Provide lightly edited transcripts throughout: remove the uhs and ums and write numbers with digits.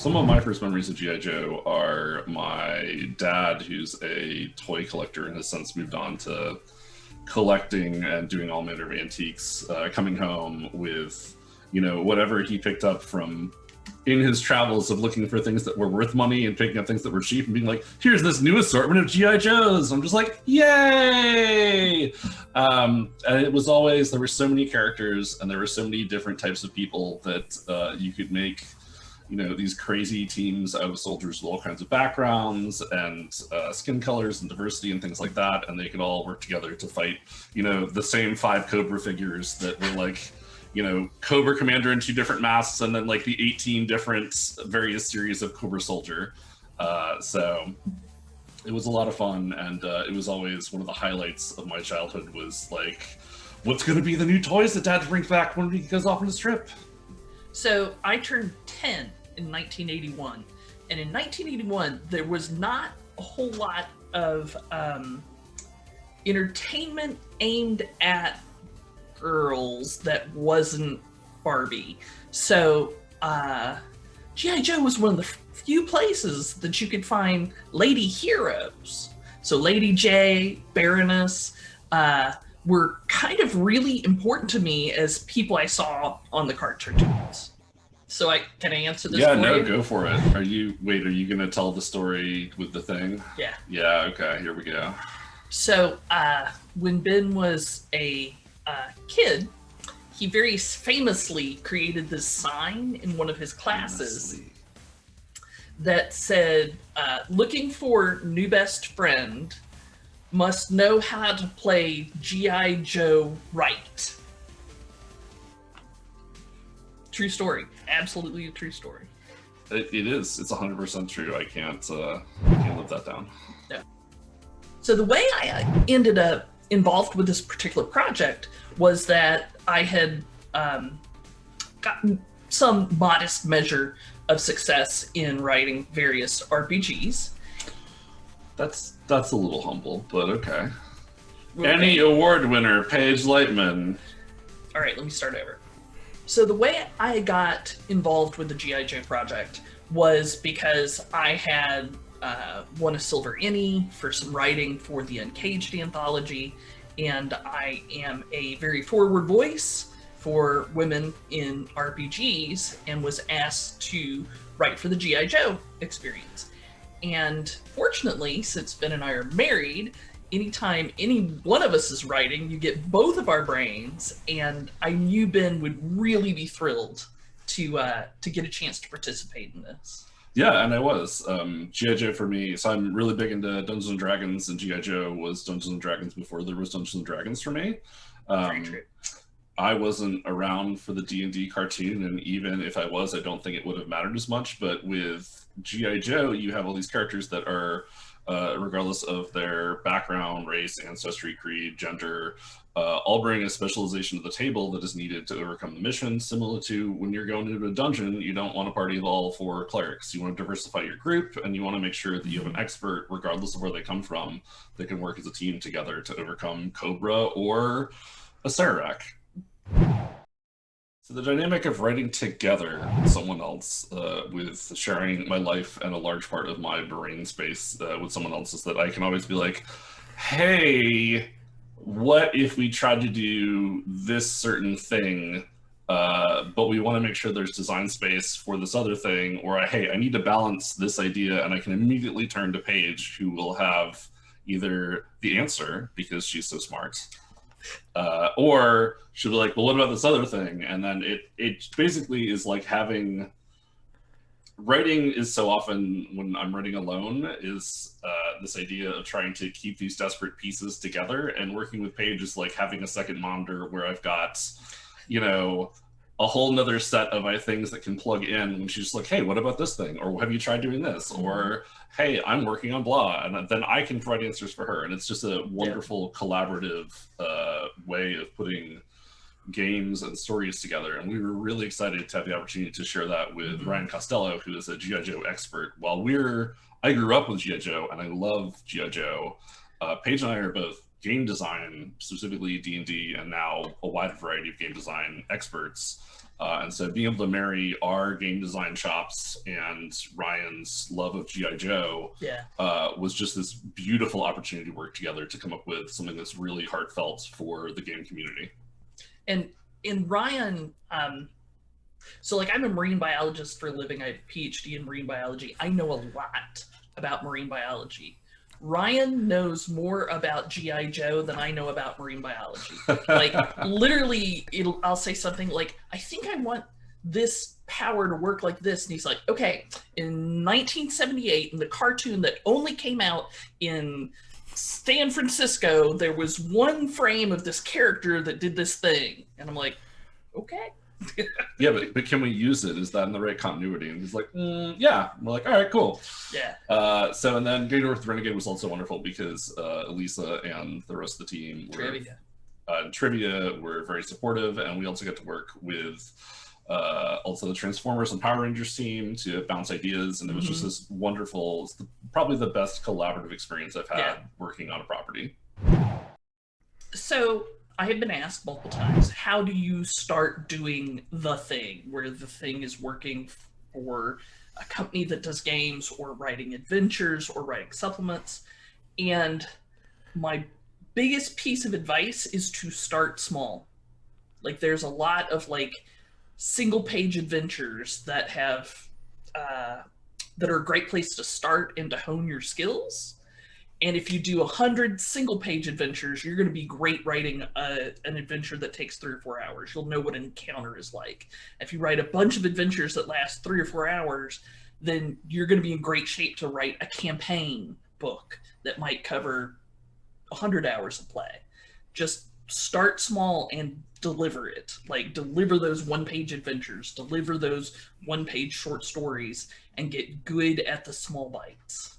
Some of my first memories of G.I. Joe are my dad, who's a toy collector and has since moved on to collecting and doing all manner of antiques, coming home with, you know, whatever he picked up from in his travels of looking for things that were worth money and picking up things that were cheap and being like, here's this new assortment of G.I. Joes. I'm just like, yay! And it was always, there were so many characters and there were so many different types of people that you could make, you know, these crazy teams out of soldiers with all kinds of backgrounds and skin colors and diversity and things like that. And they could all work together to fight, you know, the same 5 Cobra figures that were like, you know, Cobra Commander in 2 different masks, and then like the 18 different various series of Cobra Soldier. So it was a lot of fun, and it was always one of the highlights of my childhood was like, what's going to be the new toys that Dad brings back when he goes off on his trip? So I turned 10 in 1981, and in 1981 there was not a whole lot of entertainment aimed at girls that wasn't Barbie. So G.I. Joe was one of the few places that you could find lady heroes. So Lady J, Baroness, were kind of really important to me as people I saw on the cartoons. So can I answer this? Yeah, for no, you? go for it. Are you going to tell the story with the thing? Yeah. Yeah, okay, here we go. So when Ben was a kid, he very famously created this sign in one of his classes that said, looking for new best friend, must know how to play G.I. Joe right. True story. Absolutely a true story. It is. It's 100% true. I can't live that down. No. So the way I ended up involved with this particular project was that I had gotten some modest measure of success in writing various RPGs. That's a little humble, but okay. Any award winner, Paige Lightman. All right, let me start over. So the way I got involved with the G.I. Joe project was because I had won a Silver Emmy for some writing for the Uncaged anthology, and I am a very forward voice for women in RPGs and was asked to write for the G.I. Joe experience. And fortunately, since Ben and I are married, anytime any one of us is writing, you get both of our brains, and I knew Ben would really be thrilled to get a chance to participate in this. Yeah, and I was. G.I. Joe for me, so I'm really big into Dungeons & Dragons, and G.I. Joe was Dungeons & Dragons before there was Dungeons & Dragons for me. Very true. I wasn't around for the D&D cartoon, and even if I was, I don't think it would have mattered as much, but with G.I. Joe, you have all these characters that are, regardless of their background, race, ancestry, creed, gender, all bring a specialization to the table that is needed to overcome the mission. Similar to when you're going into a dungeon, you don't want a party of all 4 clerics. You want to diversify your group, and you want to make sure that you have an expert, regardless of where they come from, that can work as a team together to overcome Cobra or a Sararak. So the dynamic of writing together with someone else, with sharing my life and a large part of my brain space with someone else, is that I can always be like, hey, what if we tried to do this certain thing, but we want to make sure there's design space for this other thing, or hey, I need to balance this idea, and I can immediately turn to Paige, who will have either the answer because she's so smart, or she'll be like, well, what about this other thing? And then it basically is like having writing is so often when I'm writing alone is this idea of trying to keep these desperate pieces together, and working with Paige is like having a second monitor where I've got, you know, a whole nother set of things that can plug in when she's like, hey, what about this thing? Or have you tried doing this? Or, hey, I'm working on blah. And then I can provide answers for her. And it's just a wonderful collaborative way of putting games and stories together. And we were really excited to have the opportunity to share that with Ryan Costello, who is a G.I. Joe expert. While I grew up with G.I. Joe and I love G.I. Joe, Paige and I are both game design, specifically D&D, and now a wide variety of game design experts. And so being able to marry our game design chops and Ryan's love of G.I. Joe was just this beautiful opportunity to work together to come up with something that's really heartfelt for the game community. And in Ryan, so like I'm a marine biologist for a living. I have a PhD in marine biology. I know a lot about marine biology. Ryan knows more about G.I. Joe than I know about marine biology. Like literally, I'll say something like, I think I want this power to work like this. And he's like, okay, in 1978, in the cartoon that only came out in San Francisco, there was one frame of this character that did this thing. And I'm like, okay. Yeah, but can we use it? Is that in the right continuity? And he's like, yeah. I'm like, all right, cool. Yeah. So, and then getting to work with Renegade was also wonderful because Elisa and the rest of the team Trivia were very supportive, and we also get to work with also the Transformers and Power Rangers team to bounce ideas, and it was just this wonderful, probably the best collaborative experience I've had working on a property. So I have been asked multiple times, how do you start doing the thing where the thing is working for a company that does games or writing adventures or writing supplements? And my biggest piece of advice is to start small. Like there's a lot of like single page adventures that have that are a great place to start and to hone your skills. And if you do 100 single page adventures, you're going to be great writing an adventure that takes 3 or 4 hours. You'll know what an encounter is like. If you write a bunch of adventures that last 3 or 4 hours, then you're going to be in great shape to write a campaign book that might cover 100 hours of play. Just start small and deliver it. Like deliver those 1-page adventures, deliver those 1-page short stories, and get good at the small bites.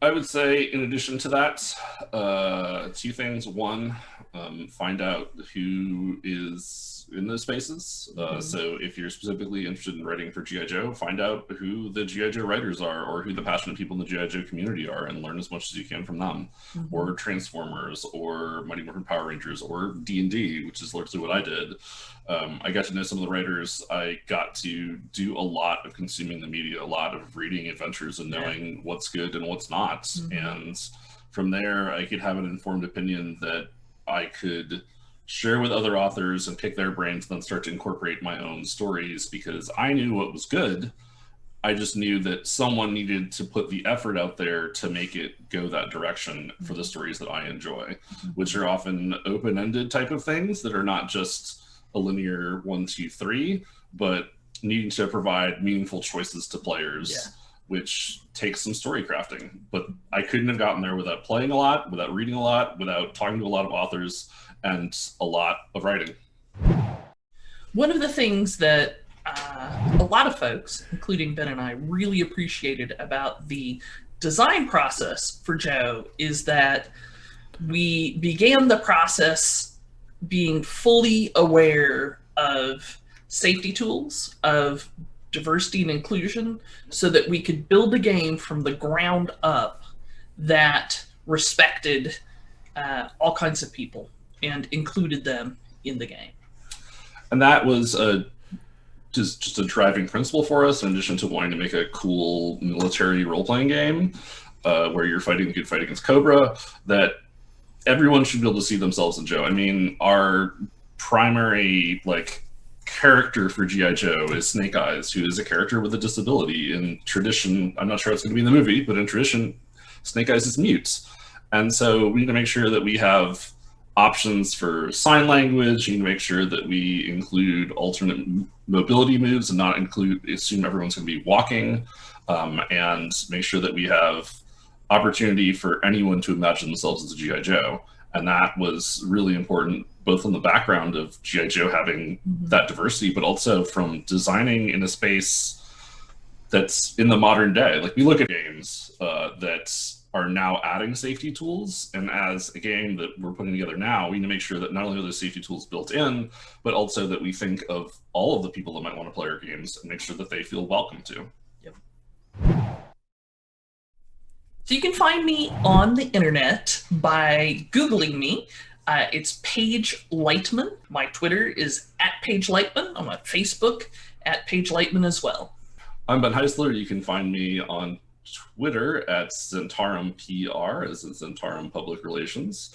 I would say, in addition to that, 2 things. One, find out who is in those spaces. So if you're specifically interested in writing for G.I. Joe, find out who the G.I. Joe writers are, or who the passionate people in the G.I. Joe community are, and learn as much as you can from them. Or Transformers, or Mighty Morphin Power Rangers, or D&D, which is largely what I did. I got to know some of the writers. I got to do a lot of consuming the media, a lot of reading adventures and knowing what's good and what's not. And from there, I could have an informed opinion that I could share with other authors and pick their brains, and then start to incorporate my own stories, because I knew what was good. I just knew that someone needed to put the effort out there to make it go that direction for the stories that I enjoy, which are often open-ended type of things that are not just a linear 1, 2, 3, but needing to provide meaningful choices to players, which takes some story crafting. But I couldn't have gotten there without playing a lot, without reading a lot, without talking to a lot of authors, and a lot of writing. One of the things that a lot of folks, including Ben and I, really appreciated about the design process for Joe is that we began the process being fully aware of safety tools, of diversity and inclusion, so that we could build a game from the ground up that respected all kinds of people and included them in the game. And that was just a driving principle for us, in addition to wanting to make a cool military role-playing game where you're fighting a good fight against Cobra, that everyone should be able to see themselves in Joe. I mean, our primary character for G.I. Joe is Snake Eyes, who is a character with a disability. In tradition, I'm not sure it's going to be in the movie, but in tradition, Snake Eyes is mute. And so we need to make sure that we have options for sign language. You need to make sure that we include alternate mobility moves and not assume everyone's going to be walking, and make sure that we have opportunity for anyone to imagine themselves as a G.I. Joe. And that was really important, both on the background of G.I. Joe having that diversity, but also from designing in a space that's in the modern day. Like, we look at games that are now adding safety tools, and as a game that we're putting together now, we need to make sure that not only are those safety tools built in, but also that we think of all of the people that might want to play our games and make sure that they feel welcome to. So you can find me on the internet by Googling me. It's Paige Lightman. My Twitter is @Paige Lightman. I'm on Facebook @Paige Lightman as well. I'm Ben Heisler. You can find me on Twitter @ZentarumPR, as in Zentarum Public Relations.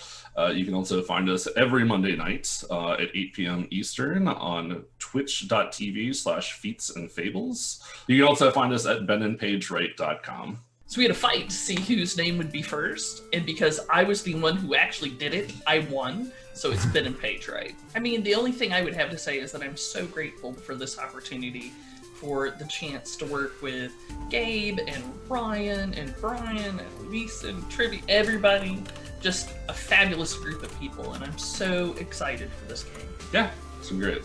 You can also find us every Monday night at 8 p.m. Eastern on twitch.tv/feats and fables. You can also find us at benandpagewrite.com. So we had a fight to see whose name would be first, and because I was the one who actually did it, I won. So it's Ben and Paige, right? I mean, the only thing I would have to say is that I'm so grateful for this opportunity, for the chance to work with Gabe and Ryan and Brian and Lisa and Trivy, everybody. Just a fabulous group of people, and I'm so excited for this game. Yeah, it's been great.